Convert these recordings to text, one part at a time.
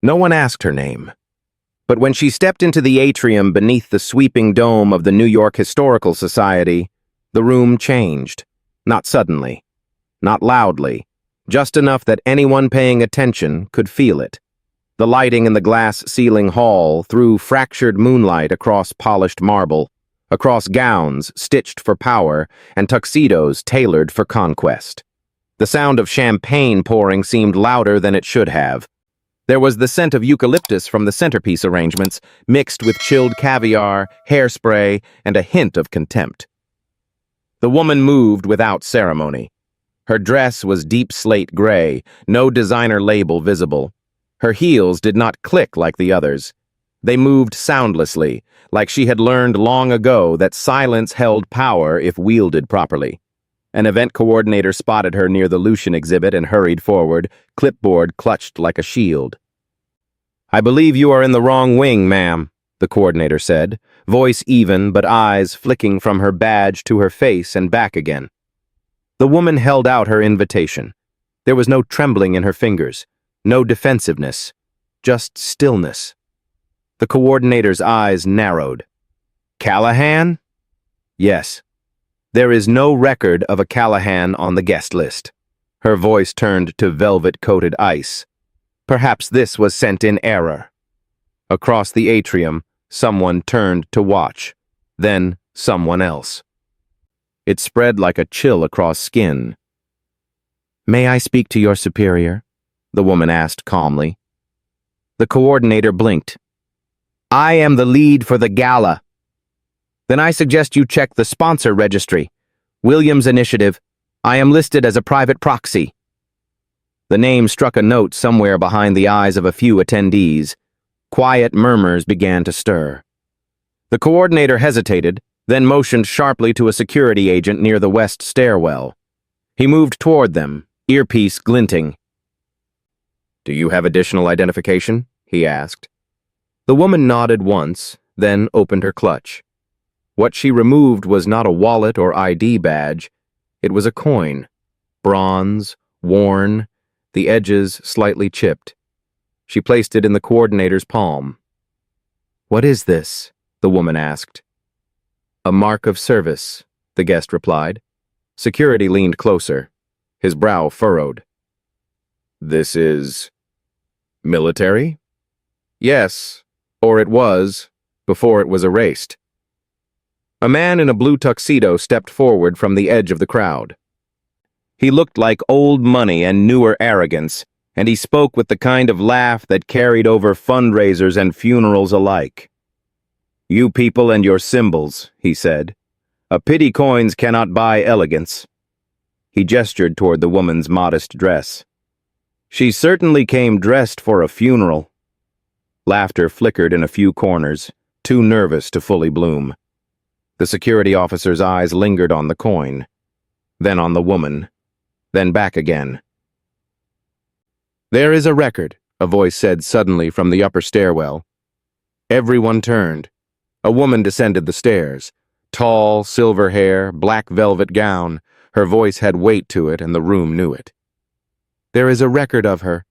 No one asked her name. But when she stepped into the atrium beneath the sweeping dome of the New York Historical Society, the room changed. Not suddenly, not loudly, just enough that anyone paying attention could feel it. The lighting in the glass ceiling hall threw fractured moonlight across polished marble, across gowns stitched for power and tuxedos tailored for conquest. The sound of champagne pouring seemed louder than it should have. There was the scent of eucalyptus from the centerpiece arrangements, mixed with chilled caviar, hairspray, and a hint of contempt. The woman moved without ceremony. Her dress was deep slate gray, no designer label visible. Her heels did not click like the others. They moved soundlessly, like she had learned long ago that silence held power if wielded properly. An event coordinator spotted her near the Lucian exhibit and hurried forward, clipboard clutched like a shield. "I believe you are in the wrong wing, ma'am," the coordinator said, voice even but eyes flicking from her badge to her face and back again. The woman held out her invitation. There was no trembling in her fingers, no defensiveness, just stillness. The coordinator's eyes narrowed. "Callahan?" "Yes. There is no record of a Callahan on the guest list." Her voice turned to velvet-coated ice. Perhaps this was sent in error. Across the atrium, someone turned to watch, then someone else. It spread like a chill across skin. "May I speak to your superior?" the woman asked calmly. The coordinator blinked. "I am the lead for the Gala." "Then I suggest you check the sponsor registry. Williams Initiative. I am listed as a private proxy." The name struck a note somewhere behind the eyes of a few attendees. Quiet murmurs began to stir. The coordinator hesitated, then motioned sharply to a security agent near the west stairwell. He moved toward them, earpiece glinting. "Do you have additional identification?" he asked. The woman nodded once, then opened her clutch. What she removed was not a wallet or ID badge. It was a coin. Bronze, worn, the edges slightly chipped. She placed it in the coordinator's palm. "What is this?" the woman asked. "A mark of service," the guest replied. Security leaned closer. His brow furrowed. "This is military?" "Yes, or it was, before it was erased." A man in a blue tuxedo stepped forward from the edge of the crowd. He looked like old money and newer arrogance, and he spoke with the kind of laugh that carried over fundraisers and funerals alike. "You people and your symbols," he said. "A pity coins cannot buy elegance." He gestured toward the woman's modest dress. "She certainly came dressed for a funeral." Laughter flickered in a few corners, too nervous to fully bloom. The security officer's eyes lingered on the coin, then on the woman, then back again. "There is a record," a voice said suddenly from the upper stairwell. Everyone turned. A woman descended the stairs. Tall, silver hair, black velvet gown. Her voice had weight to it, and the room knew it. "There is a record of her.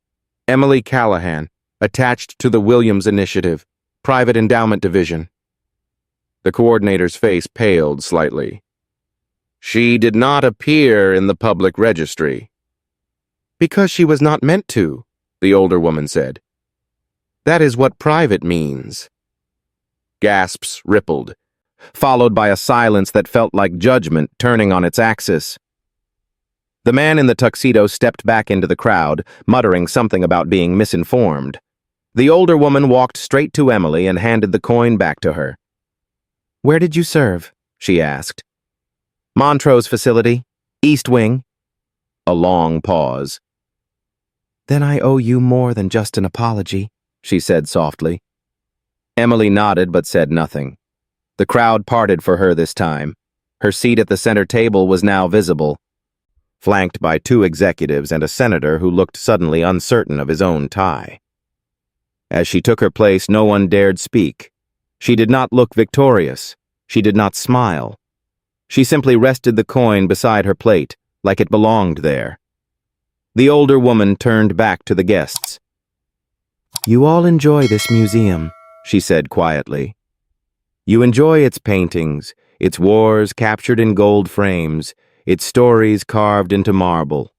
Emily Callahan, attached to the Williams Initiative, Private Endowment Division." The coordinator's face paled slightly. "She did not appear in the public registry." "Because she was not meant to," the older woman said. "That is what private means." Gasps rippled, followed by a silence that felt like judgment turning on its axis. The man in the tuxedo stepped back into the crowd, muttering something about being misinformed. The older woman walked straight to Emily and handed the coin back to her. "Where did you serve?" she asked. "Montrose facility, East Wing." A long pause. "Then I owe you more than just an apology," she said softly. Emily nodded but said nothing. The crowd parted for her this time. Her seat at the center table was now visible, flanked by two executives and a senator who looked suddenly uncertain of his own tie. As she took her place, no one dared speak. She did not look victorious. She did not smile. She simply rested the coin beside her plate, like it belonged there. The older woman turned back to the guests. You all enjoy this museum, she said quietly. You enjoy its paintings, its wars captured in gold frames, its stories carved into marble.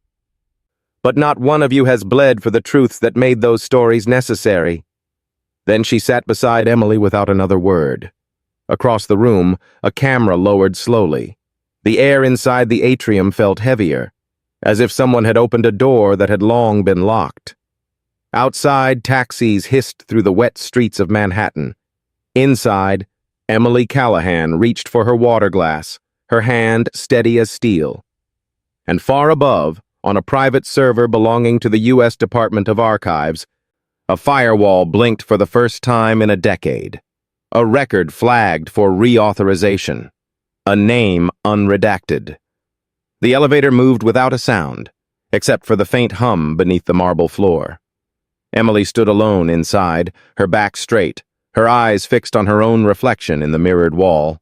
But not one of you has bled for the truths that made those stories necessary. Then she sat beside Emily without another word. Across the room, a camera lowered slowly. The air inside the atrium felt heavier, as if someone had opened a door that had long been locked. Outside, taxis hissed through the wet streets of Manhattan. Inside, Emily Callahan reached for her water glass, her hand steady as steel. And far above, on a private server belonging to the U.S. Department of Archives, a firewall blinked for the first time in a decade. A record flagged for reauthorization. A name unredacted. The elevator moved without a sound, except for the faint hum beneath the marble floor. Emily stood alone inside, her back straight, her eyes fixed on her own reflection in the mirrored wall.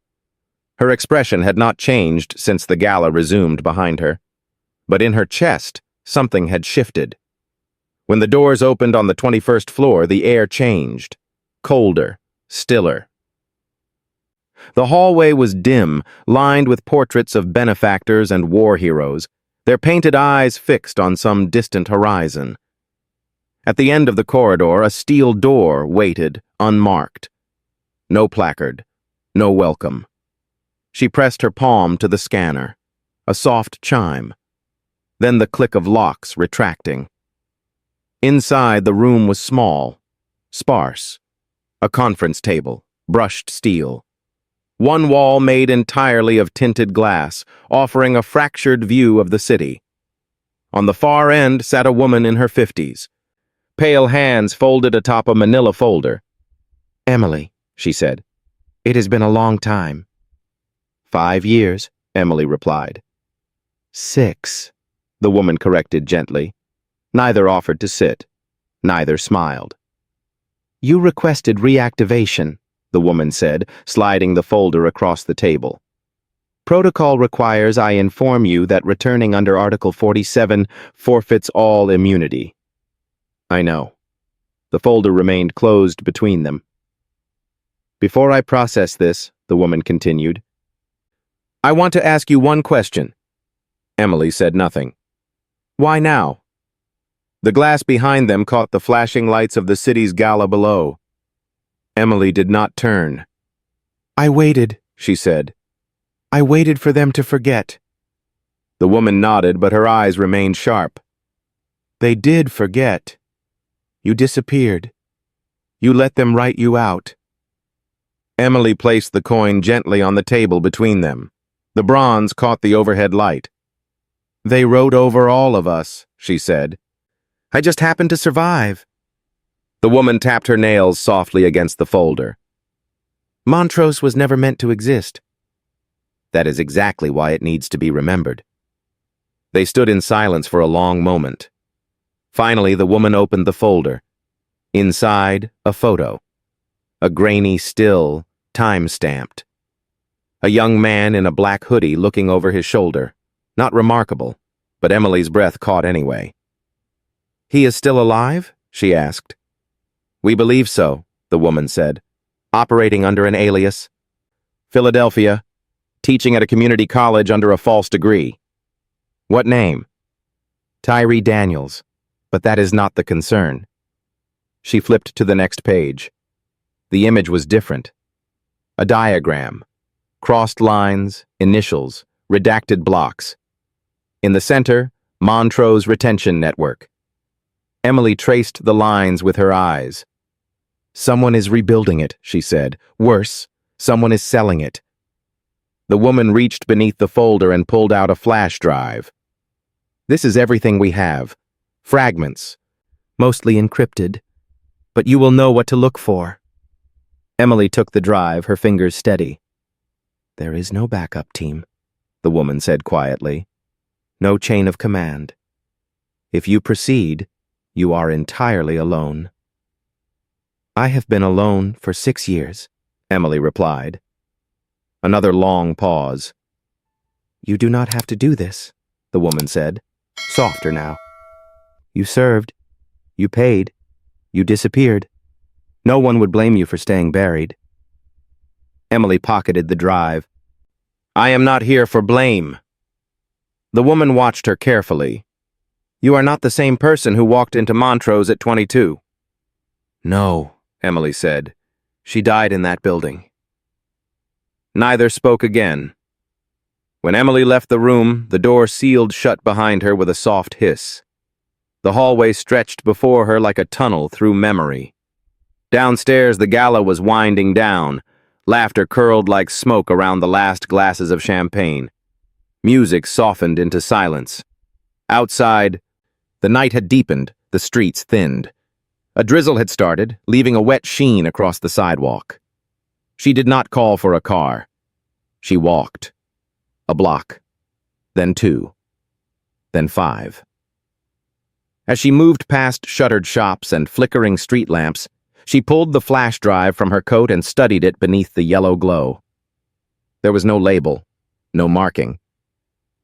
Her expression had not changed since the gala resumed behind her. But in her chest, something had shifted. When the doors opened on the 21st floor, the air changed. Colder, stiller. The hallway was dim, lined with portraits of benefactors and war heroes, their painted eyes fixed on some distant horizon. At the end of the corridor, a steel door waited, unmarked. No placard, no welcome. She pressed her palm to the scanner. A soft chime. Then the click of locks retracting. Inside, the room was small, sparse. A conference table, brushed steel. One wall made entirely of tinted glass, offering a fractured view of the city. On the far end sat a woman in her 50s. Pale hands folded atop a manila folder. "Emily," she said, "it has been a long time." 5 years, Emily replied. 6, the woman corrected gently. Neither offered to sit. Neither smiled. "You requested reactivation," the woman said, sliding the folder across the table. "Protocol requires I inform you that returning under Article 47 forfeits all immunity." "I know." The folder remained closed between them. "Before I process this," the woman continued, "I want to ask you one question." Emily said nothing. "Why now?" The glass behind them caught the flashing lights of the city's Gala below. Emily did not turn. "I waited," she said. "I waited for them to forget." The woman nodded, but her eyes remained sharp. "They did forget. You disappeared. You let them write you out." Emily placed the coin gently on the table between them. The bronze caught the overhead light. "They wrote over all of us," she said. "I just happened to survive." The woman tapped her nails softly against the folder. "Montrose was never meant to exist." "That is exactly why it needs to be remembered." They stood in silence for a long moment. Finally, the woman opened the folder. Inside, a photo. A grainy still, time-stamped. A young man in a black hoodie looking over his shoulder. Not remarkable, but Emily's breath caught anyway. "He is still alive?" she asked. "We believe so," the woman said, "operating under an alias. Philadelphia, teaching at a community college under a false degree." "What name?" "Tyree Daniels, but that is not the concern." She flipped to the next page. The image was different. A diagram. Crossed lines, initials, redacted blocks. In the center, Montrose Retention Network. Emily traced the lines with her eyes. "Someone is rebuilding it," she said. "Worse, someone is selling it." The woman reached beneath the folder and pulled out a flash drive. "This is everything we have. Fragments, mostly encrypted, but you will know what to look for." Emily took the drive, her fingers steady. "There is no backup team," the woman said quietly. "No chain of command. If you proceed, you are entirely alone." "I have been alone for 6 years," Emily replied. Another long pause. "You do not have to do this," the woman said, softer now. "You served. You paid. You disappeared. No one would blame you for staying buried. Emily pocketed the drive. I am not here for blame. The woman watched her carefully. You are not the same person who walked into Montrose at 22. No, Emily said. She died in that building. Neither spoke again. When Emily left the room, the door sealed shut behind her with a soft hiss. The hallway stretched before her like a tunnel through memory. Downstairs, the Gala was winding down. Laughter curled like smoke around the last glasses of champagne. Music softened into silence. Outside, the night had deepened, the streets thinned. A drizzle had started, leaving a wet sheen across the sidewalk. She did not call for a car. She walked. A block. Then 2. Then 5. As she moved past shuttered shops and flickering street lamps, she pulled the flash drive from her coat and studied it beneath the yellow glow. There was no label, no marking.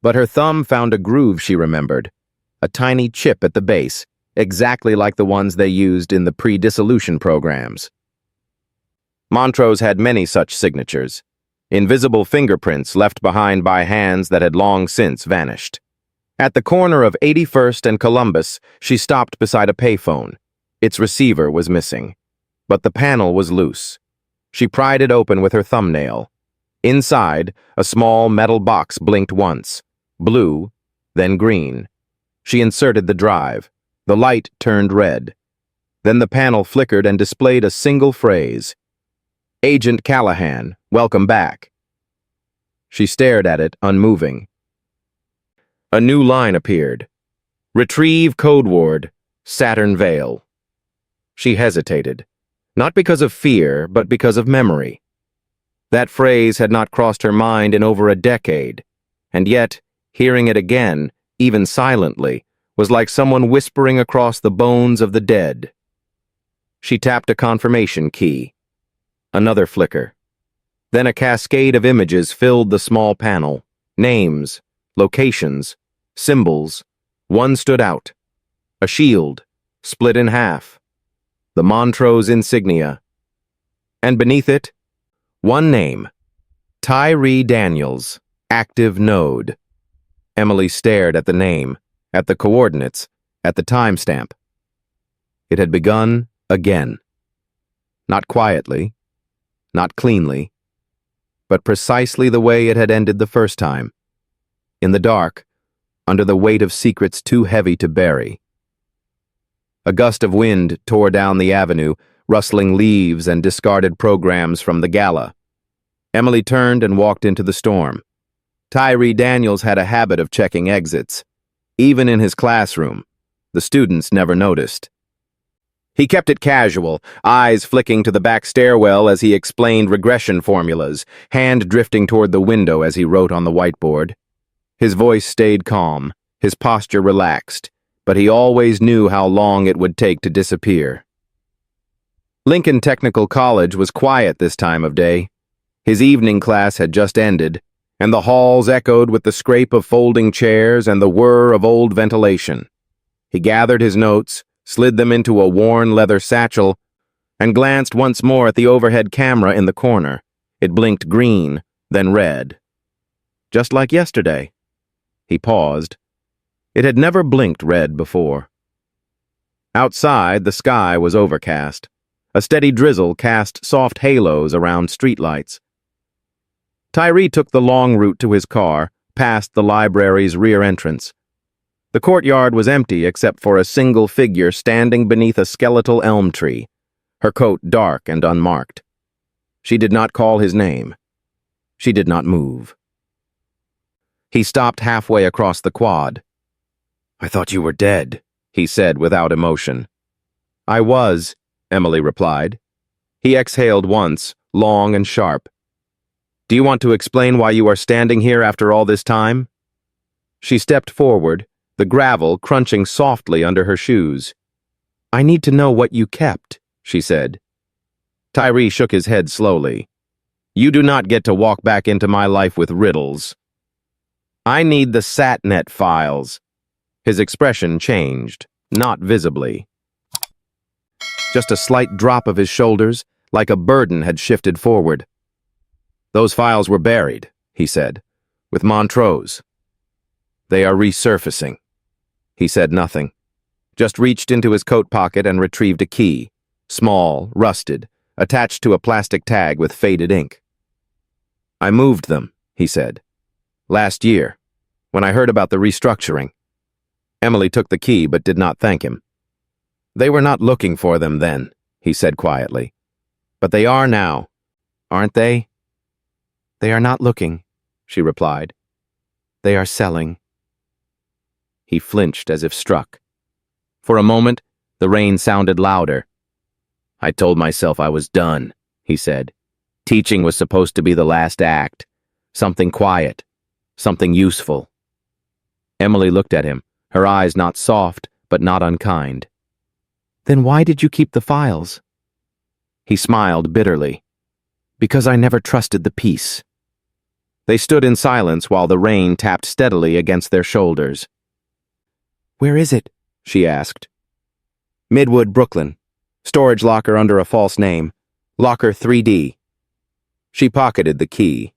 But her thumb found a groove she remembered, a tiny chip at the base, exactly like the ones they used in the pre-dissolution programs. Montrose had many such signatures, invisible fingerprints left behind by hands that had long since vanished. At the corner of 81st and Columbus, she stopped beside a payphone. Its receiver was missing, but the panel was loose. She pried it open with her thumbnail. Inside, a small metal box blinked once, blue, then green. She inserted the drive. The light turned red. Then the panel flickered and displayed a single phrase. Agent Callahan, welcome back. She stared at it, unmoving. A new line appeared. Retrieve code word, Saturn Vale. She hesitated, not because of fear, but because of memory. That phrase had not crossed her mind in over a decade, and yet, hearing it again, even silently, was like someone whispering across the bones of the dead. She tapped a confirmation key. Another flicker. Then a cascade of images filled the small panel. Names, locations, symbols. One stood out. A shield, split in half. The Montrose insignia. And beneath it, one name. Tyree Daniels, active node. Emily stared at the name, at the coordinates, at the timestamp. It had begun again. Not quietly, not cleanly, but precisely the way it had ended the first time. In the dark, under the weight of secrets too heavy to bury. A gust of wind tore down the avenue, rustling leaves and discarded programs from the Gala. Emily turned and walked into the storm. Tyree Daniels had a habit of checking exits. Even in his classroom, the students never noticed. He kept it casual, eyes flicking to the back stairwell as he explained regression formulas, hand drifting toward the window as he wrote on the whiteboard. His voice stayed calm, his posture relaxed, but he always knew how long it would take to disappear. Lincoln Technical College was quiet this time of day. His evening class had just ended, and the halls echoed with the scrape of folding chairs and the whir of old ventilation. He gathered his notes, slid them into a worn leather satchel, and glanced once more at the overhead camera in the corner. It blinked green, then red. Just like yesterday. He paused. It had never blinked red before. Outside, the sky was overcast. A steady drizzle cast soft halos around streetlights. Tyree took the long route to his car, past the library's rear entrance. The courtyard was empty except for a single figure standing beneath a skeletal elm tree, her coat dark and unmarked. She did not call his name. She did not move. He stopped halfway across the quad. I thought you were dead, he said without emotion. I was, Emily replied. He exhaled once, long and sharp. Do you want to explain why you are standing here after all this time? She stepped forward, the gravel crunching softly under her shoes. I need to know what you kept, she said. Tyree shook his head slowly. You do not get to walk back into my life with riddles. I need the SatNet files. His expression changed, not visibly. Just a slight drop of his shoulders, like a burden had shifted forward. "Those files were buried," he said, "with Montrose. They are resurfacing." He said nothing, just reached into his coat pocket and retrieved a key, small, rusted, attached to a plastic tag with faded ink. "I moved them," he said, "last year, when I heard about the restructuring." Emily took the key but did not thank him. "They were not looking for them then," he said quietly. "But they are now, aren't they?" "They are not looking," she replied. "They are selling." He flinched as if struck. For a moment, the rain sounded louder. "I told myself I was done," he said. "Teaching was supposed to be the last act. Something quiet, something useful." Emily looked at him, her eyes not soft, but not unkind. "Then why did you keep the files?" He smiled bitterly. "Because I never trusted the peace." They stood in silence while the rain tapped steadily against their shoulders. "Where is it?" she asked. "Midwood, Brooklyn. Storage locker under a false name. Locker 3D. She pocketed the key.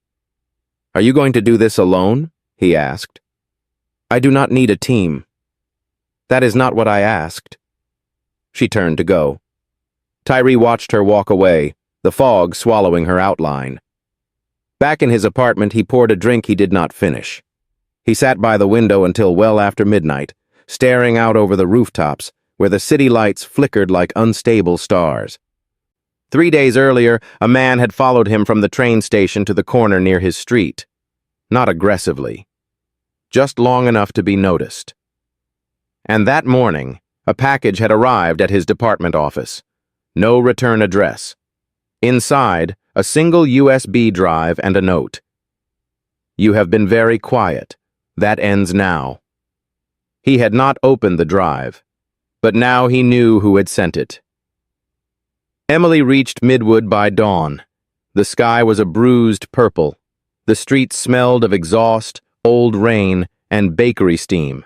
"Are you going to do this alone?" he asked. "I do not need a team." "That is not what I asked." She turned to go. Tyree watched her walk away, the fog swallowing her outline. Back in his apartment, he poured a drink he did not finish. He sat by the window until well after midnight, staring out over the rooftops, where the city lights flickered like unstable stars. 3 days earlier, a man had followed him from the train station to the corner near his street. Not aggressively. Just long enough to be noticed. And that morning, a package had arrived at his department office. No return address. Inside, a single USB drive and a note. "You have been very quiet. That ends now." He had not opened the drive, but now he knew who had sent it. Emily reached Midwood by dawn. The sky was a bruised purple. The streets smelled of exhaust, old rain, and bakery steam.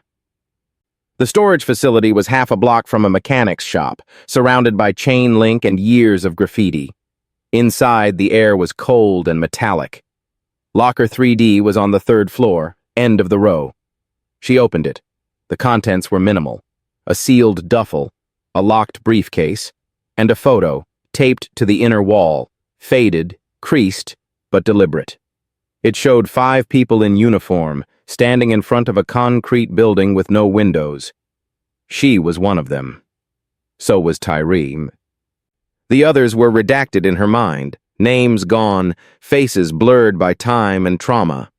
The storage facility was half a block from a mechanic's shop, surrounded by chain link and years of graffiti. Inside, the air was cold and metallic. Locker 3D was on the 3rd floor, end of the row. She opened it. The contents were minimal. A sealed duffel, a locked briefcase, and a photo, taped to the inner wall, faded, creased, but deliberate. It showed 5 people in uniform, standing in front of a concrete building with no windows. She was one of them. So was Tyree. The others were redacted in her mind, names gone, faces blurred by time and trauma.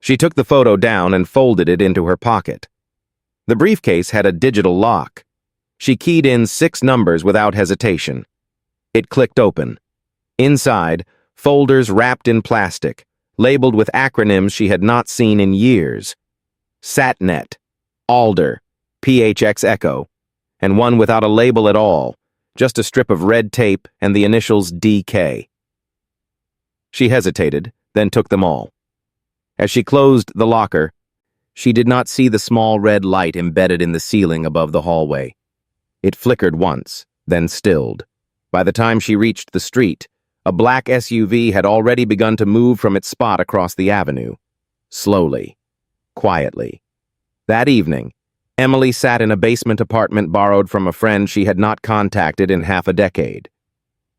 She took the photo down and folded it into her pocket. The briefcase had a digital lock. She keyed in 6 numbers without hesitation. It clicked open. Inside, folders wrapped in plastic, labeled with acronyms she had not seen in years. Satnet, Alder, PHX Echo, and one without a label at all, just a strip of red tape and the initials DK. She hesitated, then took them all. As she closed the locker, she did not see the small red light embedded in the ceiling above the hallway. It flickered once, then stilled. By the time she reached the street, a black SUV had already begun to move from its spot across the avenue. Slowly, quietly. That evening, Emily sat in a basement apartment borrowed from a friend she had not contacted in half a decade.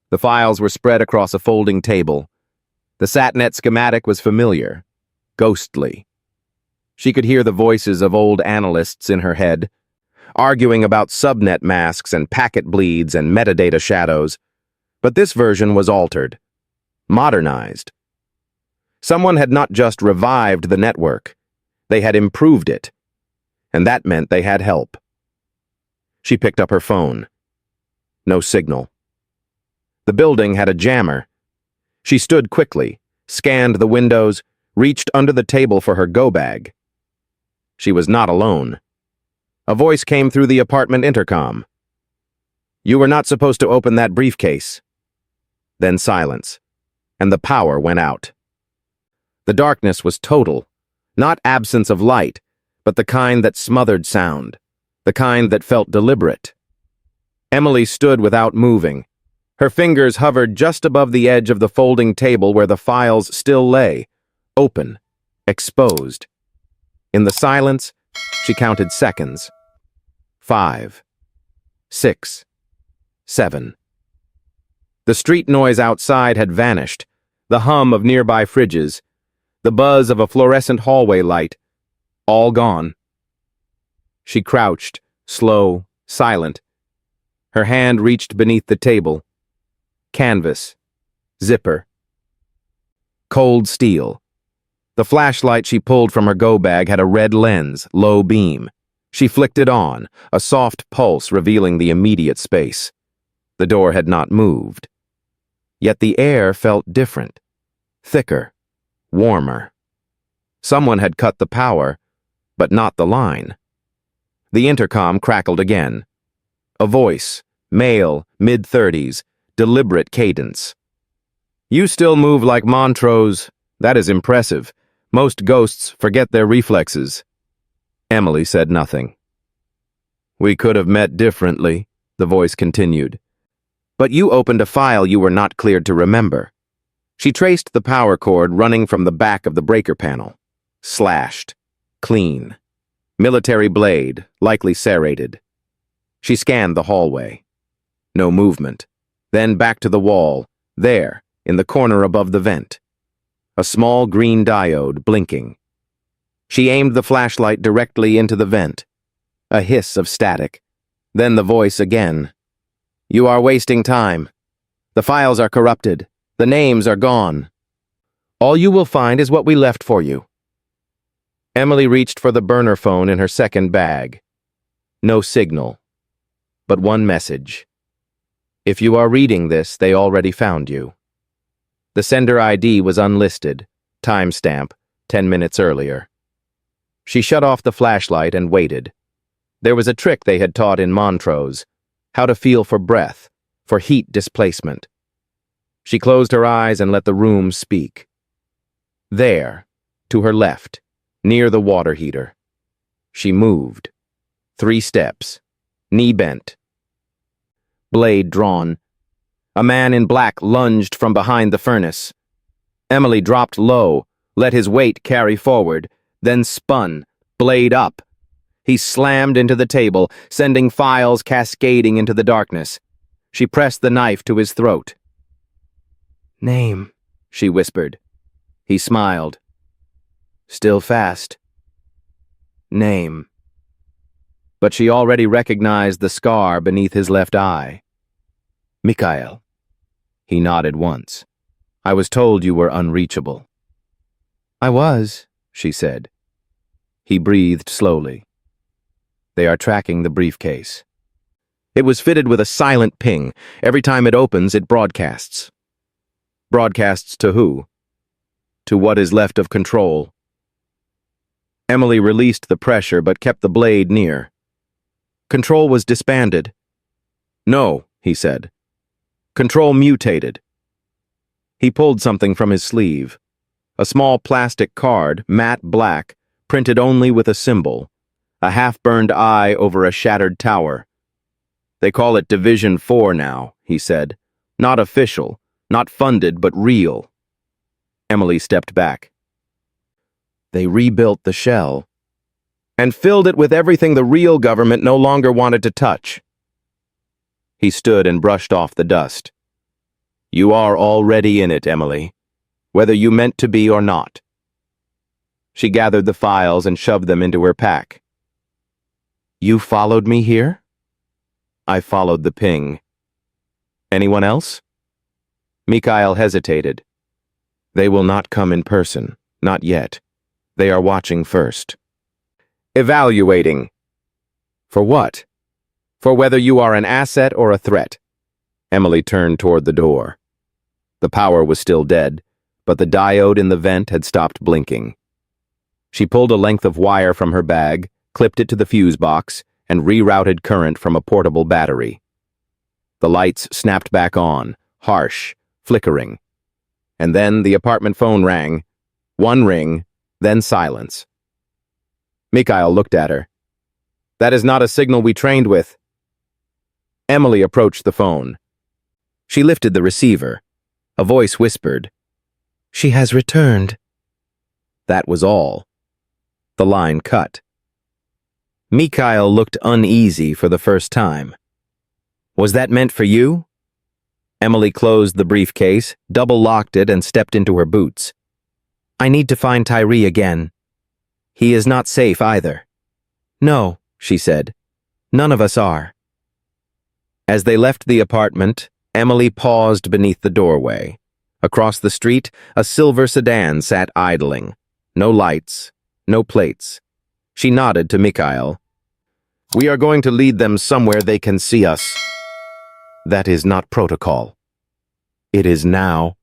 The files were spread across a folding table. The Satnet schematic was familiar, ghostly. She could hear the voices of old analysts in her head, arguing about subnet masks and packet bleeds and metadata shadows, but this version was altered, modernized. Someone had not just revived the network, they had improved it, and that meant they had help. She picked up her phone. No signal. The building had a jammer. She stood quickly, scanned the windows, reached under the table for her go-bag. She was not alone. A voice came through the apartment intercom. "You were not supposed to open that briefcase." Then silence, and the power went out. The darkness was total, not absence of light, but the kind that smothered sound, the kind that felt deliberate. Emily stood without moving. Her fingers hovered just above the edge of the folding table where the files still lay, open, exposed. In the silence, she counted seconds. 5, 6, 7. The street noise outside had vanished, the hum of nearby fridges, the buzz of a fluorescent hallway light, all gone. She crouched, slow, silent. Her hand reached beneath the table. Canvas. Zipper. Cold steel. The flashlight she pulled from her go-bag had a red lens, low beam. She flicked it on, a soft pulse revealing the immediate space. The door had not moved. Yet the air felt different. Thicker. Warmer. Someone had cut the power, but not the line. The intercom crackled again. A voice, male, mid-30s, deliberate cadence. "You still move like Montrose. That is impressive. Most ghosts forget their reflexes." Emily said nothing. "We could have met differently," the voice continued. "But you opened a file you were not cleared to remember." She traced the power cord running from the back of the breaker panel. Slashed. Clean. Military blade, likely serrated. She scanned the hallway. No movement. Then back to the wall, there, in the corner above the vent. A small green diode blinking. She aimed the flashlight directly into the vent. A hiss of static. Then the voice again. "You are wasting time. The files are corrupted. The names are gone. All you will find is what we left for you." Emily reached for the burner phone in her second bag. No signal. But one message. "If you are reading this, they already found you." The sender ID was unlisted. Timestamp, 10 minutes earlier. She shut off the flashlight and waited. There was a trick they had taught in Montrose. How to feel for breath, for heat displacement. She closed her eyes and let the room speak. There, to her left, near the water heater. She moved. 3 steps. Knee bent. Blade drawn. A man in black lunged from behind the furnace. Emily dropped low, let his weight carry forward, then spun, blade up. He slammed into the table, sending files cascading into the darkness. She pressed the knife to his throat. "Name," she whispered. He smiled. "Still fast." "Name." But she already recognized the scar beneath his left eye. "Mikhail." He nodded once. "I was told you were unreachable." "I was," she said. He breathed slowly. "They are tracking the briefcase." It was fitted with a silent ping. Every time it opens, it broadcasts. Broadcasts to who? To what is left of control. Emily released the pressure but kept the blade near. Control was disbanded. "No," he said. "Control mutated." He pulled something from his sleeve. A small plastic card, matte black, printed only with a symbol. A half-burned eye over a shattered tower. "They call it Division 4 now," he said. "Not official, not funded, but real." Emily stepped back. They rebuilt the shell and filled it with everything the real government no longer wanted to touch. He stood and brushed off the dust. "You are already in it, Emily, whether you meant to be or not." She gathered the files and shoved them into her pack. "You followed me here?" "I followed the ping." "Anyone else?" Mikhail hesitated. "They will not come in person, not yet. They are watching first." "Evaluating." "For what?" "For whether you are an asset or a threat." Emily turned toward the door. The power was still dead, but the diode in the vent had stopped blinking. She pulled a length of wire from her bag, clipped it to the fuse box, and rerouted current from a portable battery. The lights snapped back on, harsh, flickering. And then the apartment phone rang. One ring, then silence. Mikhail looked at her. "That is not a signal we trained with." Emily approached the phone. She lifted the receiver. A voice whispered, "She has returned." That was all. The line cut. Mikhail looked uneasy for the first time. "Was that meant for you?" Emily closed the briefcase, double-locked it, and stepped into her boots. "I need to find Tyree again. He is not safe either." "No," she said. "None of us are." As they left the apartment, Emily paused beneath the doorway. Across the street, a silver sedan sat idling. No lights, no plates. She nodded to Mikhail. "We are going to lead them somewhere they can see us." "That is not protocol." "It is now."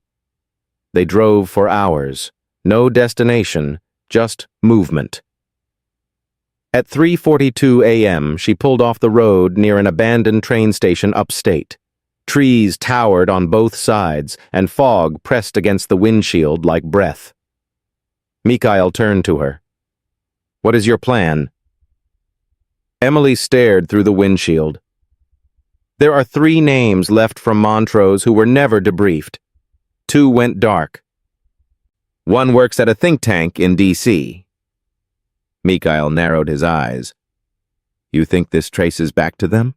They drove for hours. No destination, just movement. At 3:42 a.m., she pulled off the road near an abandoned train station upstate. Trees towered on both sides, and fog pressed against the windshield like breath. Mikhail turned to her. "What is your plan?" Emily stared through the windshield. "There are 3 names left from Montrose who were never debriefed. 2 went dark. 1 works at a think tank in D.C. Mikhail narrowed his eyes. "You think this traces back to them?"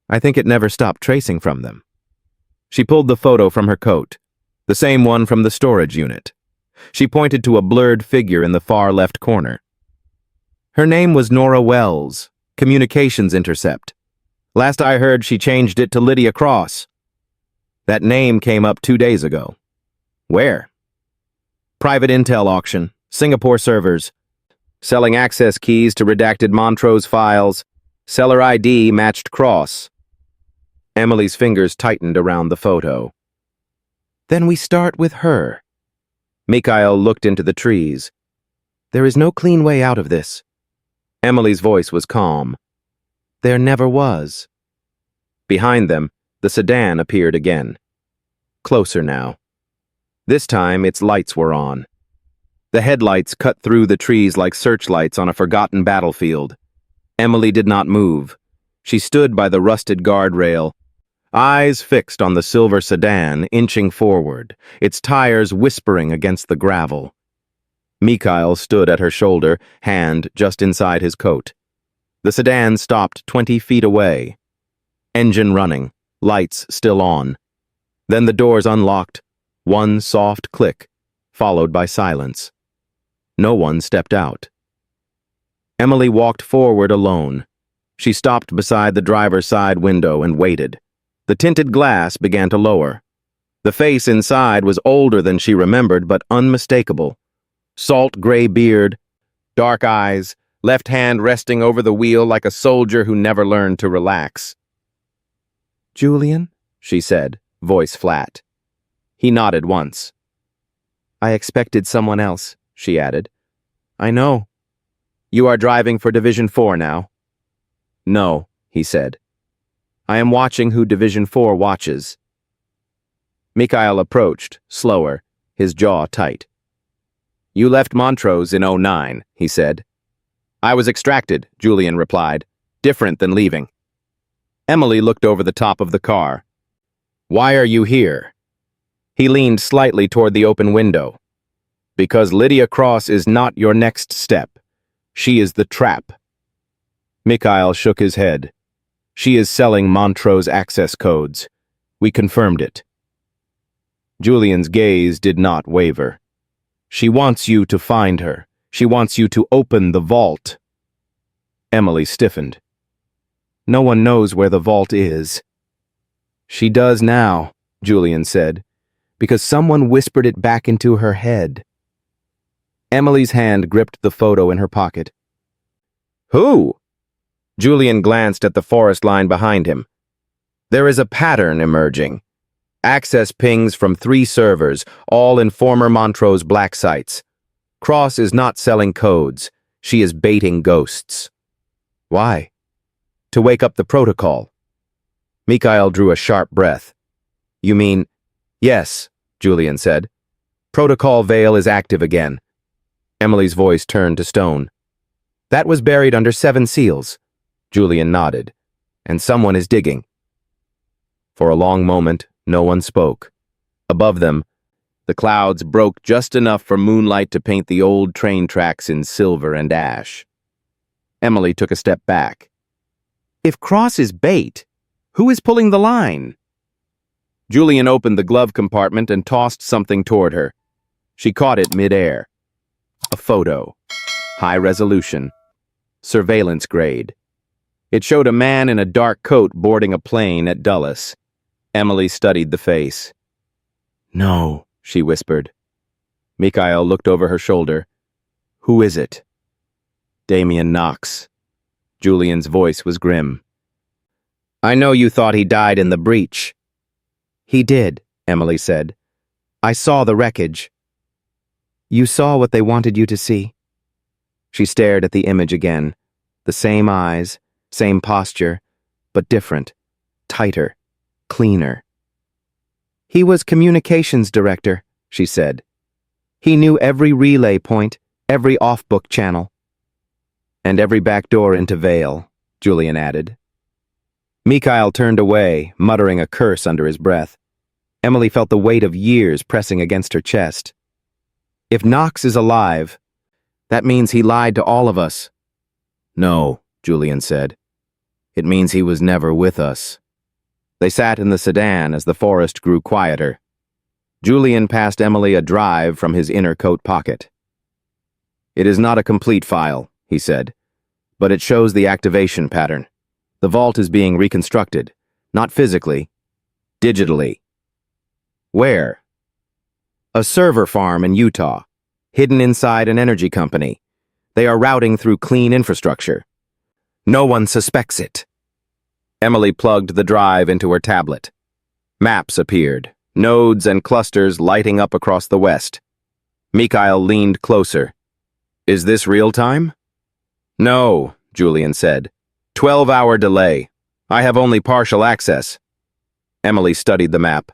"I think it never stopped tracing from them." She pulled the photo from her coat, the same one from the storage unit. She pointed to a blurred figure in the far left corner. "Her name was Nora Wells, Communications Intercept. Last I heard, she changed it to Lydia Cross. That name came up 2 days ago." "Where?" "Private intel auction, Singapore servers. Selling access keys to redacted Montrose files. Seller ID matched Cross." Emily's fingers tightened around the photo. "Then we start with her." Mikhail looked into the trees. "There is no clean way out of this." Emily's voice was calm. "There never was." Behind them, the sedan appeared again. Closer now. This time, its lights were on. The headlights cut through the trees like searchlights on a forgotten battlefield. Emily did not move. She stood by the rusted guardrail, eyes fixed on the silver sedan, inching forward, its tires whispering against the gravel. Mikhail stood at her shoulder, hand just inside his coat. The sedan stopped 20 feet away. Engine running, lights still on. Then the doors unlocked, one soft click, followed by silence. No one stepped out. Emily walked forward alone. She stopped beside the driver's side window and waited. The tinted glass began to lower. The face inside was older than she remembered, but unmistakable. Salt gray beard, dark eyes, left hand resting over the wheel like a soldier who never learned to relax. "Julian?" she said, voice flat. He nodded once. "I expected someone else," she added. "I know. You are driving for Division 4 now?" "No," he said. "I am watching who Division 4 watches." Mikhail approached, slower, his jaw tight. "You left Montrose in 2009, he said. "I was extracted," Julian replied. "Different than leaving." Emily looked over the top of the car. "Why are you here?" He leaned slightly toward the open window. "Because Lydia Cross is not your next step. She is the trap." Mikhail shook his head. "She is selling Montrose access codes. We confirmed it." Julian's gaze did not waver. "She wants you to find her. She wants you to open the vault." Emily stiffened. "No one knows where the vault is." "She does now," Julian said, "because someone whispered it back into her head." Emily's hand gripped the photo in her pocket. "Who?" Julian glanced at the forest line behind him. "There is a pattern emerging. Access pings from 3 servers, all in former Montrose black sites. Cross is not selling codes. She is baiting ghosts." "Why?" "To wake up the protocol." Mikhail drew a sharp breath. "You mean—" "Yes," Julian said. "Protocol veil is active again." Emily's voice turned to stone. "That was buried under 7 seals." Julian nodded. And someone is digging. For a long moment, no one spoke. Above them, the clouds broke just enough for moonlight to paint the old train tracks in silver and ash. Emily took a step back. If Cross is bait, who is pulling the line? Julian opened the glove compartment and tossed something toward her. She caught it mid-air. A photo. High resolution. Surveillance grade. It showed a man in a dark coat boarding a plane at Dulles. Emily studied the face. No, she whispered. Mikhail looked over her shoulder. Who is it? Damien Knox. Julian's voice was grim. I know you thought he died in the breach. He did, Emily said. I saw the wreckage. You saw what they wanted you to see? She stared at the image again. The same eyes, same posture, but different, tighter, cleaner. He was communications director, she said. He knew every relay point, every off-book channel. And every back door into Vale, Julian added. Mikhail turned away, muttering a curse under his breath. Emily felt the weight of years pressing against her chest. If Knox is alive, that means he lied to all of us. No, Julian said. It means he was never with us. They sat in the sedan as the forest grew quieter. Julian passed Emily a drive from his inner coat pocket. It is not a complete file, he said, but it shows the activation pattern. The vault is being reconstructed, not physically, digitally. Where? A server farm in Utah, hidden inside an energy company. They are routing through clean infrastructure. No one suspects it. Emily plugged the drive into her tablet. Maps appeared, nodes and clusters lighting up across the west. Mikhail leaned closer. Is this real time? No, Julian said. 12-hour delay. I have only partial access. Emily studied the map.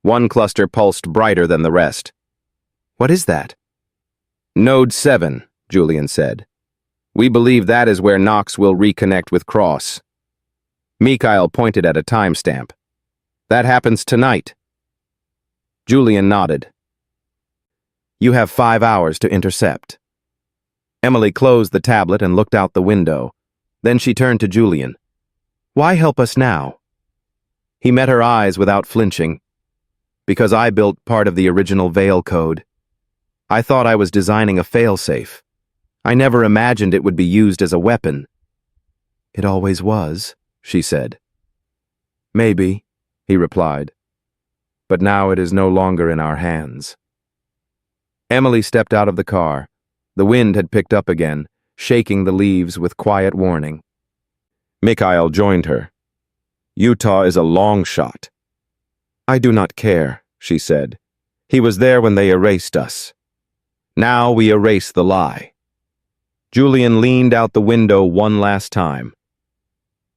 One cluster pulsed brighter than the rest. What is that? Node 7, Julian said. We believe that is where Knox will reconnect with Cross. Mikhail pointed at a timestamp. That happens tonight. Julian nodded. You have 5 hours to intercept. Emily closed the tablet and looked out the window. Then she turned to Julian. Why help us now? He met her eyes without flinching. Because I built part of the original Vale code. I thought I was designing a failsafe. I never imagined it would be used as a weapon. It always was, she said. Maybe, he replied. But now it is no longer in our hands. Emily stepped out of the car. The wind had picked up again, shaking the leaves with quiet warning. Mikhail joined her. Utah is a long shot. I do not care, she said. He was there when they erased us. Now we erase the lie. Julian leaned out the window one last time.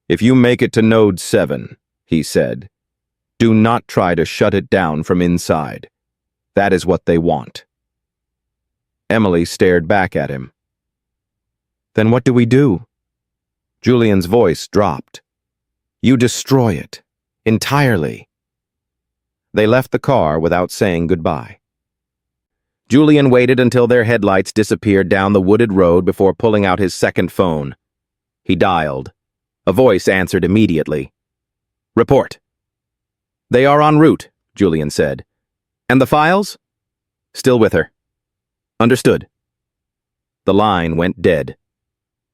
If you make it to Node 7, he said, do not try to shut it down from inside. That is what they want. Emily stared back at him. Then what do we do? Julian's voice dropped. You destroy it. Entirely. They left the car without saying goodbye. Julian waited until their headlights disappeared down the wooded road before pulling out his second phone. He dialed. A voice answered immediately. Report. They are en route, Julian said. And the files? Still with her. Understood. The line went dead.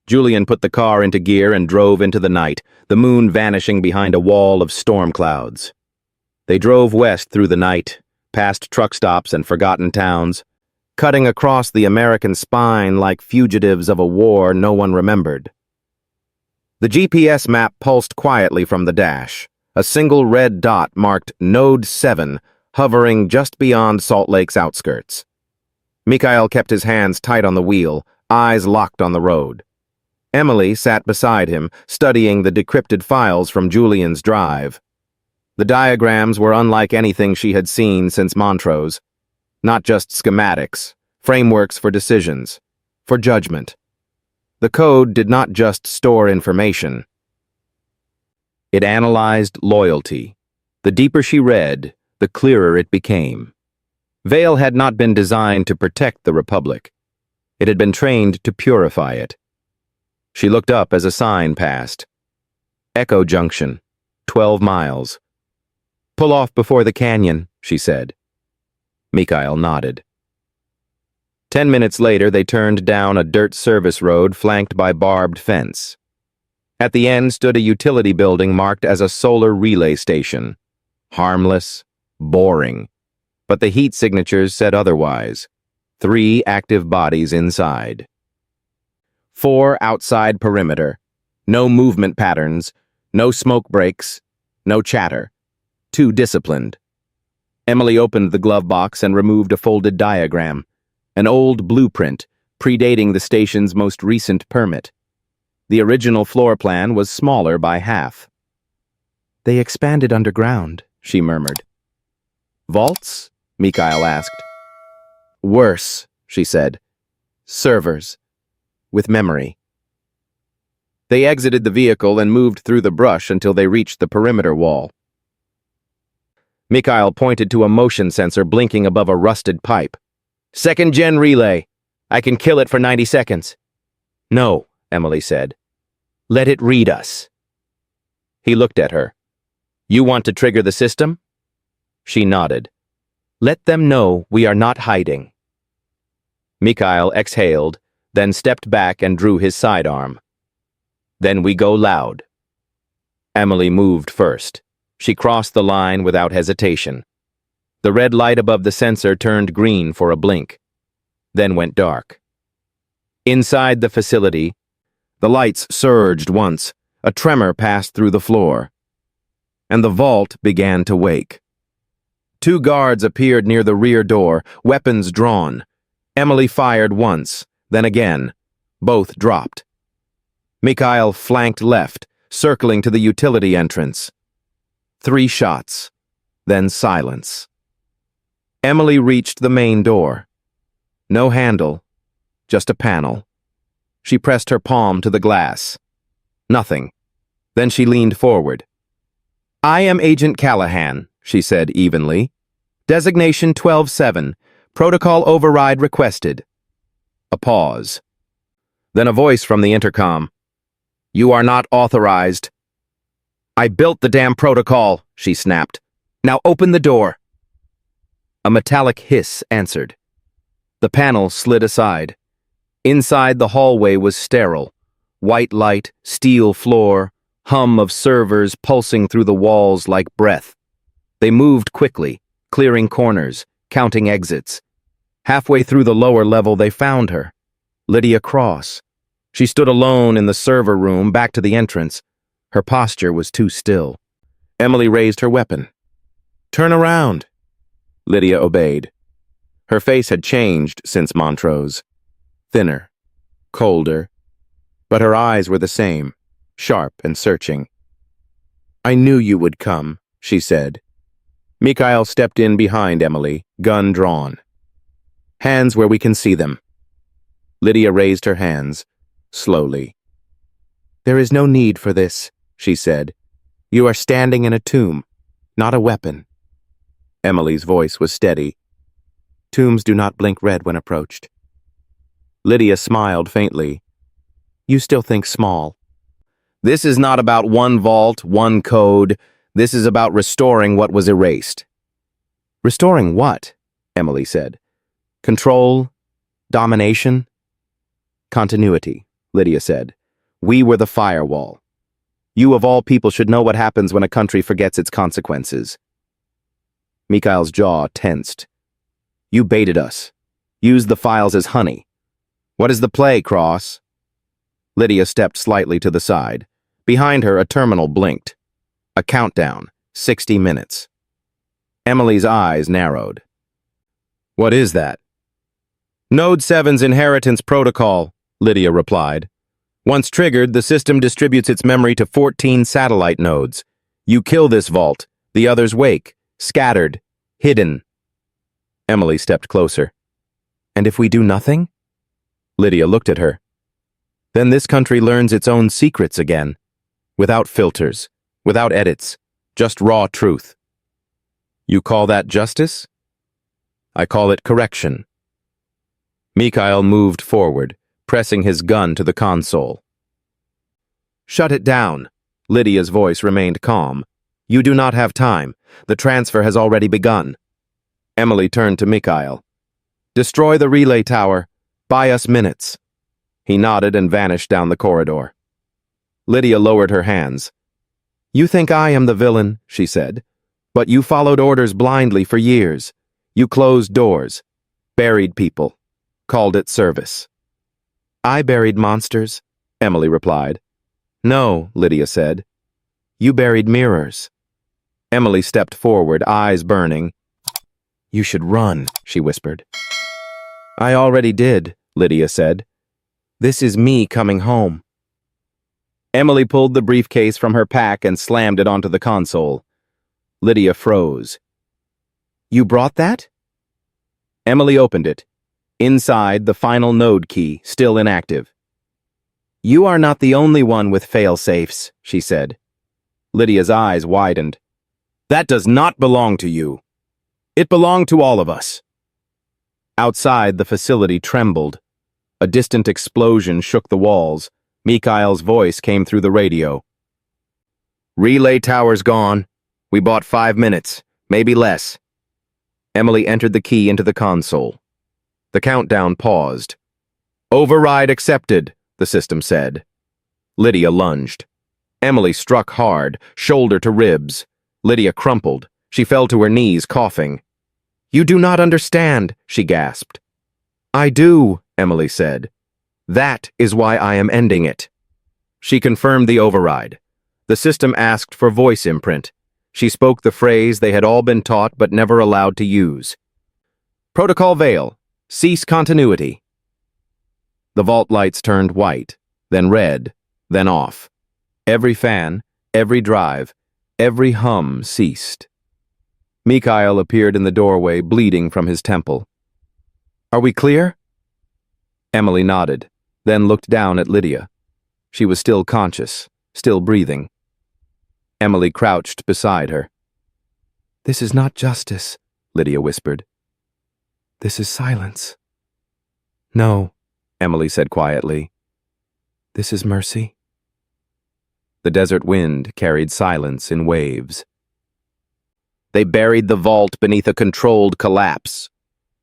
Julian put the car into gear and drove into the night, the moon vanishing behind a wall of storm clouds. They drove west through the night, past truck stops and forgotten towns, cutting across the American spine like fugitives of a war no one remembered. The GPS map pulsed quietly from the dash, a single red dot marked Node 7, hovering just beyond Salt Lake's outskirts. Mikhail kept his hands tight on the wheel, eyes locked on the road. Emily sat beside him, studying the decrypted files from Julian's drive. The diagrams were unlike anything she had seen since Montrose. Not just schematics, frameworks for decisions, for judgment. The code did not just store information. It analyzed loyalty. The deeper she read, the clearer it became. Veil had not been designed to protect the Republic. It had been trained to purify it. She looked up as a sign passed. Echo Junction, 12 miles. Pull off before the canyon, she said. Mikhail nodded. 10 minutes later, they turned down a dirt service road flanked by barbed fence. At the end stood a utility building marked as a solar relay station. Harmless, boring. But the heat signatures said otherwise. 3 active bodies inside. 4 outside perimeter. No movement patterns, no smoke breaks, no chatter. 2 disciplined. Emily opened the glove box and removed a folded diagram, an old blueprint predating the station's most recent permit. The original floor plan was smaller by half. They expanded underground, she murmured. Vaults? Mikhail asked. Worse, she said. Servers. With memory. They exited the vehicle and moved through the brush until they reached the perimeter wall. Mikhail pointed to a motion sensor blinking above a rusted pipe. Second-gen relay. I can kill it for 90 seconds. No, Emily said. Let it read us. He looked at her. You want to trigger the system? She nodded. Let them know we are not hiding. Mikhail exhaled, then stepped back and drew his sidearm. Then we go loud. Emily moved first. She crossed the line without hesitation. The red light above the sensor turned green for a blink, then went dark. Inside the facility, the lights surged once. A tremor passed through the floor, and the vault began to wake. 2 guards appeared near the rear door, weapons drawn. Emily fired once, then again. Both dropped. Mikhail flanked left, circling to the utility entrance. 3 shots, then silence. Emily reached the main door. No handle, just a panel. She pressed her palm to the glass. Nothing. Then she leaned forward. I am Agent Callahan, she said evenly. Designation 12-7. Protocol override requested. A pause. Then a voice from the intercom. You are not authorized. I built the damn protocol, she snapped. Now open the door. A metallic hiss answered. The panel slid aside. Inside the hallway was sterile. White light, steel floor, hum of servers pulsing through the walls like breath. They moved quickly, clearing corners, counting exits. Halfway through the lower level they found her. Lydia Cross. She stood alone in the server room back to the entrance. Her posture was too still. Emily raised her weapon. Turn around. Lydia obeyed. Her face had changed since Montrose. Thinner, colder, but her eyes were the same, sharp and searching. I knew you would come, she said. Mikhail stepped in behind Emily, gun drawn. Hands where we can see them. Lydia raised her hands, slowly. There is no need for this, she said. You are standing in a tomb, not a weapon. Emily's voice was steady. Tombs do not blink red when approached. Lydia smiled faintly. You still think small. This is not about one vault, one code. This is about restoring what was erased. Restoring what? Emily said. Control? Domination? Continuity, Lydia said. We were the firewall. You of all people should know what happens when a country forgets its consequences. Mikhail's jaw tensed. You baited us. Used the files as honey. What is the play, Cross? Lydia stepped slightly to the side. Behind her, a terminal blinked. A countdown, 60 minutes. Emily's eyes narrowed. What is that? Node 7's inheritance protocol, Lydia replied. Once triggered, the system distributes its memory to 14 satellite nodes. You kill this vault. The others wake, scattered, hidden. Emily stepped closer. And if we do nothing? Lydia looked at her. Then this country learns its own secrets again, without filters, without edits, just raw truth. You call that justice? I call it correction. Mikhail moved forward, pressing his gun to the console. Shut it down. Lydia's voice remained calm. You do not have time. The transfer has already begun. Emily turned to Mikhail. Destroy the relay tower. Buy us minutes. He nodded and vanished down the corridor. Lydia lowered her hands. You think I am the villain, she said, but you followed orders blindly for years. You closed doors, buried people, called it service. I buried monsters, Emily replied. No, Lydia said. You buried mirrors. Emily stepped forward, eyes burning. You should run, she whispered. I already did, Lydia said. This is me coming home. Emily pulled the briefcase from her pack and slammed it onto the console. Lydia froze. You brought that? Emily opened it. Inside, the final node key, still inactive. You are not the only one with fail-safes, she said. Lydia's eyes widened. That does not belong to you. It belonged to all of us. Outside, the facility trembled. A distant explosion shook the walls. Mikhail's voice came through the radio. Relay tower's gone. We bought 5 minutes, maybe less. Emily entered the key into the console. The countdown paused. Override accepted, the system said. Lydia lunged. Emily struck hard, shoulder to ribs. Lydia crumpled. She fell to her knees, coughing. You do not understand, she gasped. I do, Emily said. That is why I am ending it. She confirmed the override. The system asked for voice imprint. She spoke the phrase they had all been taught but never allowed to use. Protocol Veil. Cease continuity. The vault lights turned white, then red, then off. Every fan, every drive, every hum ceased. Mikhail appeared in the doorway, bleeding from his temple. Are we clear? Emily nodded, then looked down at Lydia. She was still conscious, still breathing. Emily crouched beside her. This is not justice, Lydia whispered. This is silence. No, Emily said quietly. This is mercy. The desert wind carried silence in waves. They buried the vault beneath a controlled collapse.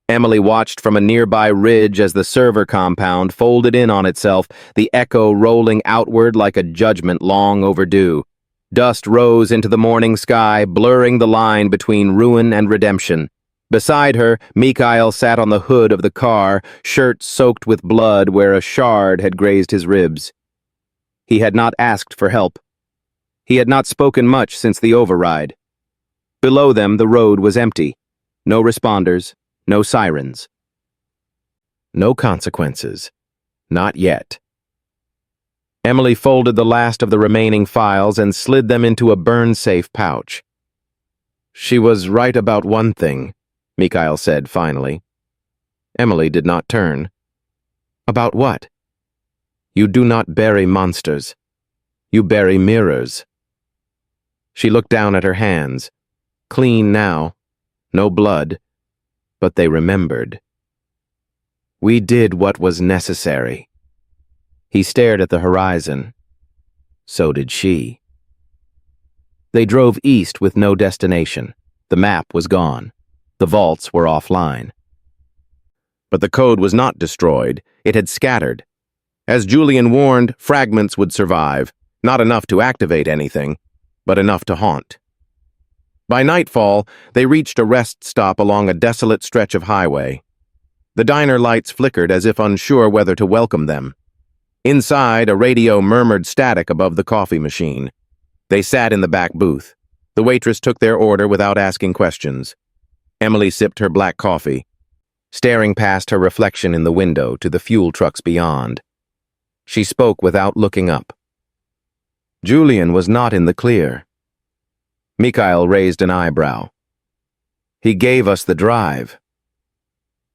Emily watched from a nearby ridge as the server compound folded in on itself, the echo rolling outward like a judgment long overdue. Dust rose into the morning sky, blurring the line between ruin and redemption. Beside her, Mikhail sat on the hood of the car, shirt soaked with blood where a shard had grazed his ribs. He had not asked for help. He had not spoken much since the override. Below them, the road was empty. No responders, no sirens. No consequences. Not yet. Emily folded the last of the remaining files and slid them into a burn-safe pouch. She was right about one thing, Mikhail said finally. Emily did not turn. About what? You do not bury monsters. You bury mirrors. She looked down at her hands. Clean now. No blood. But they remembered. We did what was necessary. He stared at the horizon. So did she. They drove east with no destination. The map was gone. The vaults were offline. But the code was not destroyed. It had scattered. As Julian warned, fragments would survive, not enough to activate anything, but enough to haunt. By nightfall, they reached a rest stop along a desolate stretch of highway. The diner lights flickered as if unsure whether to welcome them. Inside, a radio murmured static above the coffee machine. They sat in the back booth. The waitress took their order without asking questions. Emily sipped her black coffee, staring past her reflection in the window to the fuel trucks beyond. She spoke without looking up. Julian was not in the clear. Mikhail raised an eyebrow. He gave us the drive.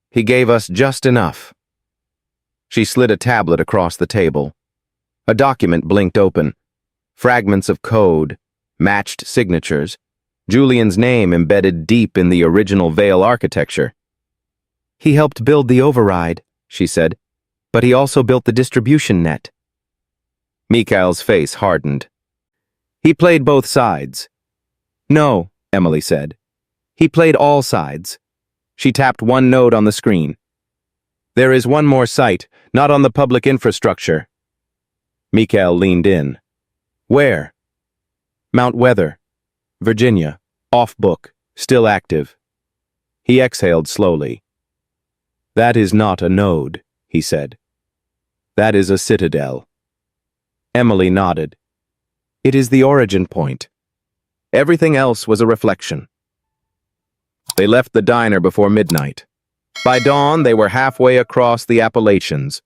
He gave us just enough. She slid a tablet across the table. A document blinked open. Fragments of code, matched signatures, Julian's name embedded deep in the original Vale architecture. "He helped build the override," she said, "but he also built the distribution net." Mikhail's face hardened. "He played both sides." "No," Emily said. "He played all sides." She tapped one node on the screen. "There is one more site, not on the public infrastructure." Mikhail leaned in. "Where?" "Mount Weather, Virginia, off book, still active." He exhaled slowly. "That is not a node," he said. "That is a citadel." Emily nodded. "It is the origin point. Everything else was a reflection." They left the diner before midnight. By dawn, they were halfway across the Appalachians,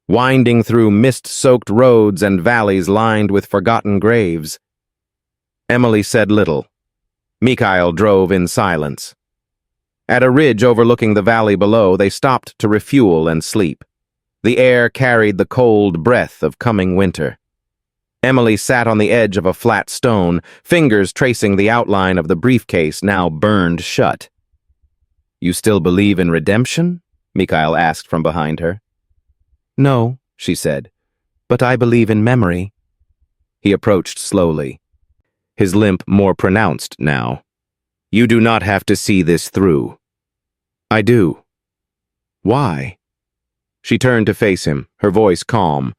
winding through mist-soaked roads and valleys lined with forgotten graves. Emily said little. Mikhail drove in silence. At a ridge overlooking the valley below, they stopped to refuel and sleep. The air carried the cold breath of coming winter. Emily sat on the edge of a flat stone, fingers tracing the outline of the briefcase now burned shut. "You still believe in redemption?" Mikhail asked from behind her. "No," she said, "but I believe in memory." He approached slowly, his limp more pronounced now. "You do not have to see this through." "I do." "Why?" She turned to face him, her voice calm.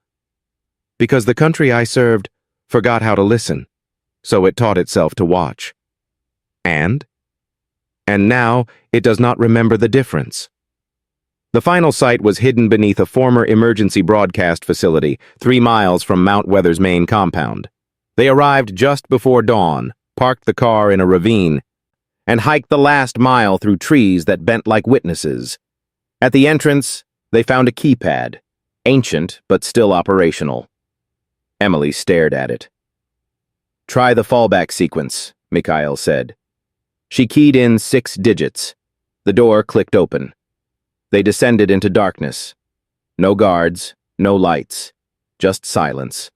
"Because the country I served forgot how to listen, so it taught itself to watch. And now it does not remember the difference." The final site was hidden beneath a former emergency broadcast facility, 3 miles from Mount Weather's main compound. They arrived just before dawn, parked the car in a ravine, and hiked the last mile through trees that bent like witnesses. At the entrance, they found a keypad, ancient but still operational. Emily stared at it. "Try the fallback sequence," Mikhail said. She keyed in 6 digits. The door clicked open. They descended into darkness. No guards, no lights, just silence.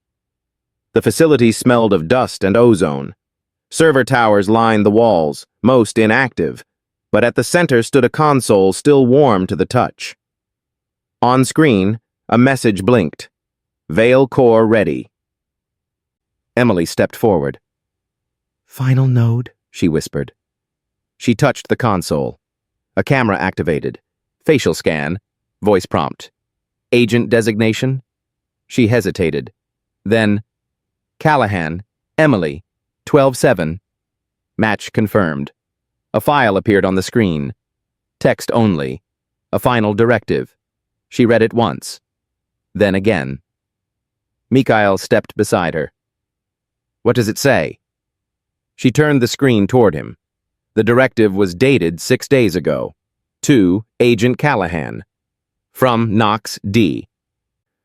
The facility smelled of dust and ozone. Server towers lined the walls, most inactive, but at the center stood a console still warm to the touch. On screen, a message blinked. "Vale core ready." Emily stepped forward. "Final node," she whispered. She touched the console. A camera activated. Facial scan. Voice prompt. "Agent designation?" She hesitated. Then, "Callahan, Emily, 12-7. Match confirmed. A file appeared on the screen. Text only. A final directive. She read it once. Then again. Mikhail stepped beside her. "What does it say?" She turned the screen toward him. The directive was dated 6 days ago. To Agent Callahan. From Knox D.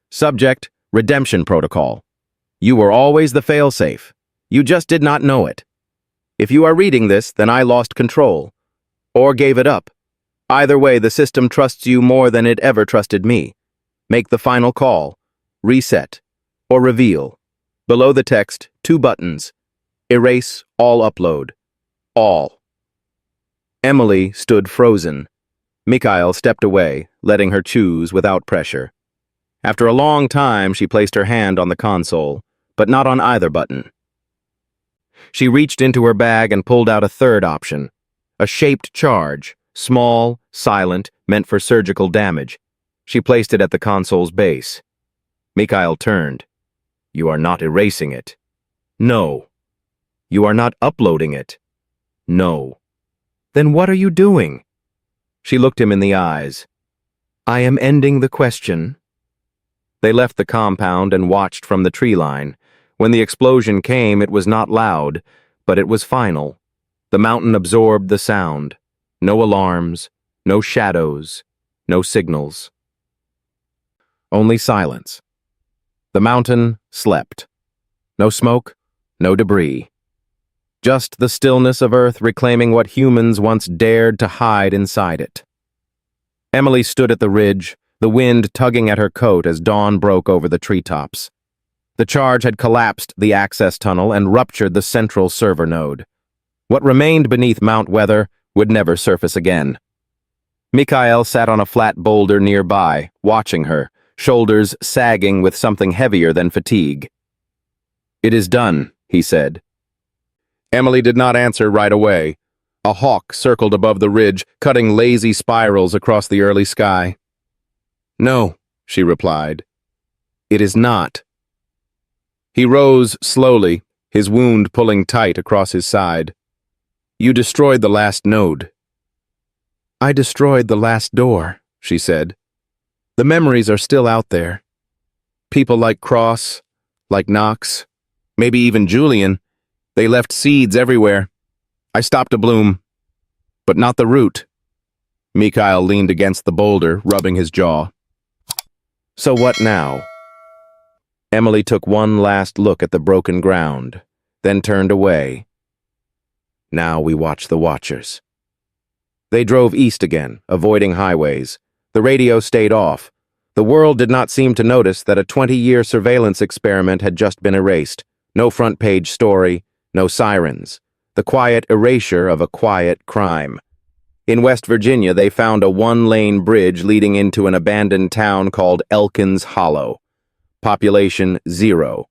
Subject, Redemption Protocol. You were always the failsafe. You just did not know it. If you are reading this, then I lost control. Or gave it up. Either way, the system trusts you more than it ever trusted me. Make the final call. Reset. Or reveal. Below the text, 2 buttons. Erase, all upload. All. Emily stood frozen. Mikhail stepped away, letting her choose without pressure. After a long time, she placed her hand on the console, but not on either button. She reached into her bag and pulled out a third option, a shaped charge, small, silent, meant for surgical damage. She placed it at the console's base. Mikhail turned. "You are not erasing it." "No." "You are not uploading it." "No." "Then what are you doing?" She looked him in the eyes. "I am ending the question." They left the compound and watched from the tree line. When the explosion came, it was not loud, but it was final. The mountain absorbed the sound. No alarms, no shadows, no signals. Only silence. The mountain slept. No smoke, no debris. Just the stillness of Earth reclaiming what humans once dared to hide inside it. Emily stood at the ridge, the wind tugging at her coat as dawn broke over the treetops. The charge had collapsed the access tunnel and ruptured the central server node. What remained beneath Mount Weather would never surface again. Mikhail sat on a flat boulder nearby, watching her, shoulders sagging with something heavier than fatigue. "It is done," he said. Emily did not answer right away. A hawk circled above the ridge, cutting lazy spirals across the early sky. "No," she replied. "It is not." He rose slowly, his wound pulling tight across his side. "You destroyed the last node." "I destroyed the last door," she said. "The memories are still out there. People like Cross, like Knox, maybe even Julian, they left seeds everywhere. I stopped a bloom, but not the root." Mikhail leaned against the boulder, rubbing his jaw. "So what now?" Emily took one last look at the broken ground, then turned away. "Now we watch the watchers." They drove east again, avoiding highways. The radio stayed off. The world did not seem to notice that a 20-year surveillance experiment had just been erased. No front-page story, no sirens. The quiet erasure of a quiet crime. In West Virginia, they found a one-lane bridge leading into an abandoned town called Elkins Hollow. Population 0.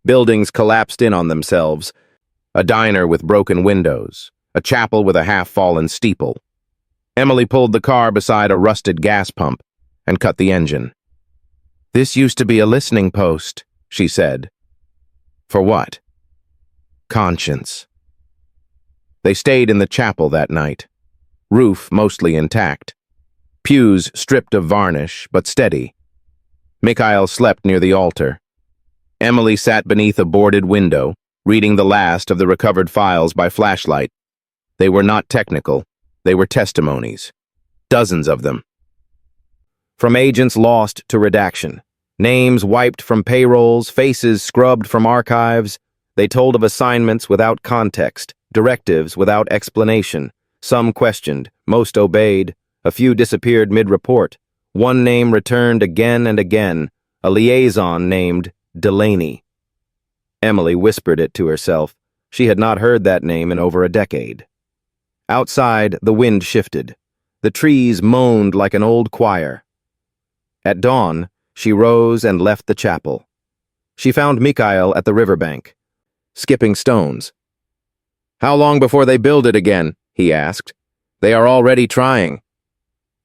Buildings collapsed in on themselves. A diner with broken windows. A chapel with a half-fallen steeple. Emily pulled the car beside a rusted gas pump and cut the engine. "This used to be a listening post," she said. "For what?" "Conscience." They stayed in the chapel that night. Roof mostly intact. Pews stripped of varnish, but steady. Mikhail slept near the altar. Emily sat beneath a boarded window, reading the last of the recovered files by flashlight. They were not technical. They were testimonies. Dozens of them. From agents lost to redaction. Names wiped from payrolls, faces scrubbed from archives. They told of assignments without context, directives without explanation. Some questioned, most obeyed. A few disappeared mid-report. One name returned again and again, a liaison named Delaney. Emily whispered it to herself. She had not heard that name in over a decade. Outside, the wind shifted. The trees moaned like an old choir. At dawn, she rose and left the chapel. She found Mikhail at the riverbank, skipping stones. "How long before they build it again?" he asked. "They are already trying."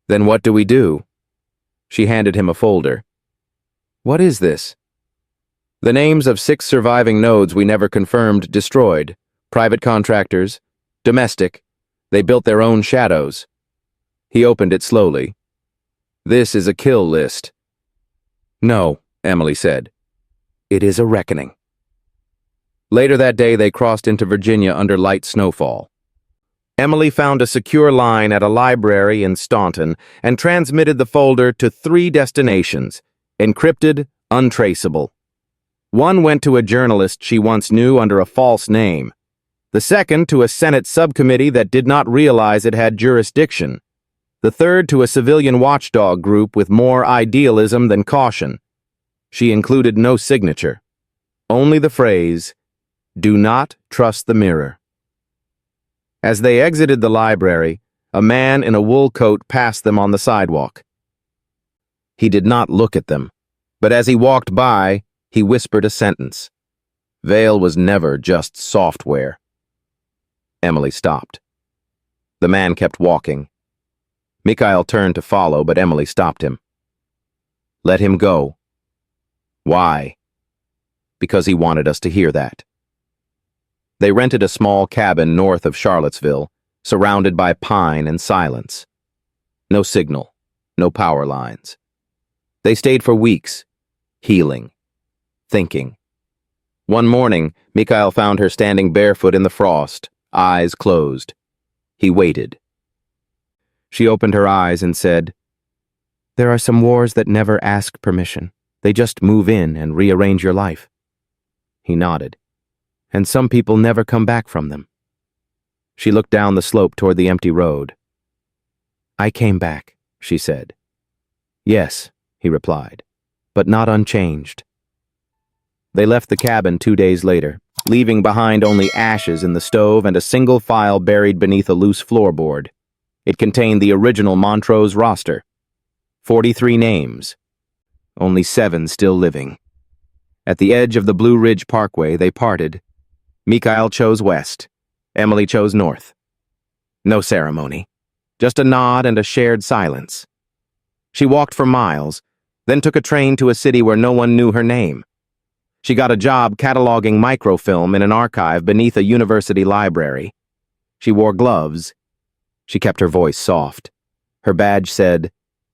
"Then what do we do?" She handed him a folder. "What is this?" "The names of 6 surviving nodes we never confirmed destroyed. Private contractors. Domestic. They built their own shadows." He opened it slowly. "This is a kill list." "No," Emily said. "It is a reckoning." Later that day, they crossed into Virginia under light snowfall. Emily found a secure line at a library in Staunton and transmitted the folder to 3 destinations, encrypted, untraceable. One went to a journalist she once knew under a false name. The second to a Senate subcommittee that did not realize it had jurisdiction. The third to a civilian watchdog group with more idealism than caution. She included no signature. Only the phrase, "Do not trust the mirror." As they exited the library, a man in a wool coat passed them on the sidewalk. He did not look at them, but as he walked by, he whispered a sentence. Veil was never just software. Emily stopped. The man kept walking. Mikhail turned to follow, but Emily stopped him. "Let him go." "Why?" "Because he wanted us to hear that." They rented a small cabin north of Charlottesville, surrounded by pine and silence. No signal, no power lines. They stayed for weeks, healing, thinking. One morning, Mikhail found her standing barefoot in the frost, eyes closed. He waited. She opened her eyes and said, "There are some wars that never ask permission. They just move in and rearrange your life." He nodded. "And some people never come back from them." She looked down the slope toward the empty road. "I came back," she said. "Yes," he replied, "but not unchanged." They left the cabin 2 days later, leaving behind only ashes in the stove and a single file buried beneath a loose floorboard. It contained the original Montrose roster. 43 names. Only 7 still living. At the edge of the Blue Ridge Parkway, they parted. Mikhail chose west. Emily chose north. No ceremony. Just a nod and a shared silence. She walked for miles, then took a train to a city where no one knew her name. She got a job cataloging microfilm in an archive beneath a university library. She wore gloves. She kept her voice soft. Her badge said,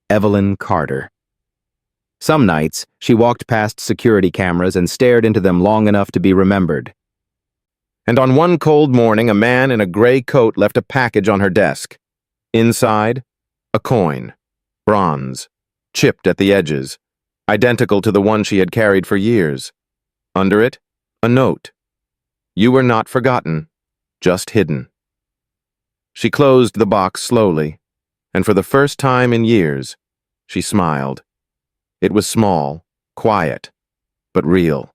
Evelyn Carter. Some nights, she walked past security cameras and stared into them long enough to be remembered. And on one cold morning, a man in a gray coat left a package on her desk. Inside, a coin. Bronze. Chipped at the edges. Identical to the one she had carried for years. Under it, a note. You were not forgotten, just hidden. She closed the box slowly, and for the first time in years, she smiled. It was small, quiet, but real.